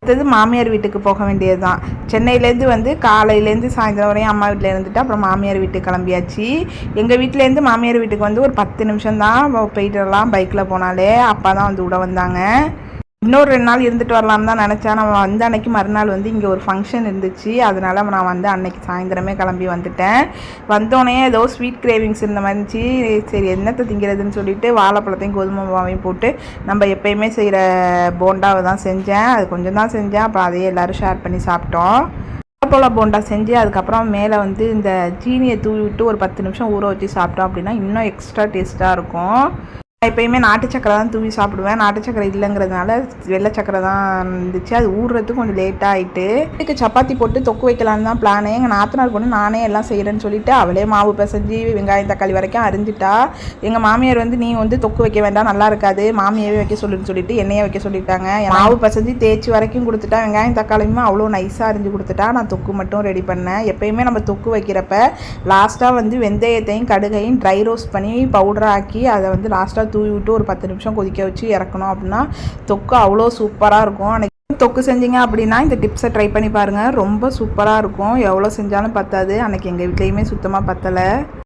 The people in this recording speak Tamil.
அடுத்தது மாமியார் வீட்டுக்கு போக வேண்டியது தான். சென்னையிலேருந்து வந்து காலையிலேருந்து சாயந்தரம் வரையும் அம்மா வீட்டில் இருந்துட்டு அப்புறம் மாமியார் வீட்டுக்கு கிளம்பியாச்சு. எங்கள் வீட்டிலேருந்து மாமியார் வீட்டுக்கு வந்து ஒரு 10 நிமிஷம் தான் போயிட்டு வரலாம் பைக்கில் போனாலே. அப்பா தான் வந்து விட வந்தாங்க. இன்னொரு 2 நாள் இருந்துட்டு வரலான்னு தான் நினச்சேன். நம்ம வந்த அன்னைக்கு மறுநாள் வந்து இங்கே ஒரு ஃபங்க்ஷன் இருந்துச்சு. அதனால நான் வந்து அன்னைக்கு சாயந்தரமே கிளம்பி வந்துட்டேன். வந்தோடனே ஏதோ ஸ்வீட் கிரேவிங்ஸ் இருந்த மாதிரி இருந்துச்சு. சரி என்னத்தை திங்கிறதுன்னு சொல்லிட்டு வாழைப்பழத்தையும் கோதுமை மாவையும் போட்டு நம்ம எப்பயுமே செய்கிற போண்டாவை தான் செஞ்சேன். அது கொஞ்சம் தான் செஞ்சேன். அப்புறம் அதையே எல்லோரும் ஷேர் பண்ணி சாப்பிட்டோம். வாழைப்பழ போண்டா செஞ்சு அதுக்கப்புறம் மேலே வந்து இந்த சீனியை தூவி விட்டு ஒரு 10 நிமிஷம் ஊற வச்சு சாப்பிட்டோம் அப்படின்னா இன்னும் எக்ஸ்ட்ரா டேஸ்ட்டாக இருக்கும். எப்பயுமே நாட்டு சக்கரை தான் தூவி சாப்பிடுவேன். நாட்டு சக்கரை இல்லைங்கிறதுனால வெள்ளை சக்கரை தான் இருந்துச்சு. அது ஊறுறதுக்கு கொஞ்சம் லேட்டாக ஆகிட்டு இதுக்கு சப்பாத்தி போட்டு தொக்கு வைக்கலான்னு தான் பிளானு. எங்கள் நாத்தனார் பொண்ணு நானே எல்லாம் செய்கிறேன்னு சொல்லிட்டு அவளே மாவு பிசைஞ்சு வெங்காயம் தக்காளி வரைக்கும் அரிஞ்சிட்டா. எங்கள் மாமியார் வந்து நீ வந்து தொக்கு வைக்க வேண்டாம், நல்லா இருக்காது, மாமியாவே வைக்க சொல்லிட்டு என்னையே வைக்க சொல்லிட்டாங்க. மாவு பிசைஞ்சு தேய்ச்சி வரைக்கும் கொடுத்துட்டா. வெங்காயம் தக்காளியுமே அவ்வளோ நைஸாக அரிஞ்சு கொடுத்துட்டா. நான் தொக்கு மட்டும் ரெடி பண்ணேன். எப்பயுமே நம்ம தொக்கு வைக்கிறப்ப லாஸ்ட்டாக வந்து வெந்தயத்தையும் கடுகையும் ட்ரை ரோஸ்ட் பண்ணி பவுடராக ஆக்கி அதை வந்து லாஸ்ட்டாக தூவி விட்டு ஒரு 10 நிமிஷம் கொதிக்க வச்சு இறக்கணும் அப்படின்னா தொக்கு அவ்வளோ சூப்பராக இருக்கும். அன்றைக்கி தொக்கு செஞ்சீங்க அப்படின்னா இந்த டிப்ஸை ட்ரை பண்ணி பாருங்கள். ரொம்ப சூப்பராக இருக்கும். எவ்வளோ செஞ்சாலும் பத்தாது. அன்றைக்கி எங்கள் வீட்லேயுமே சுத்தமாக பத்தலை.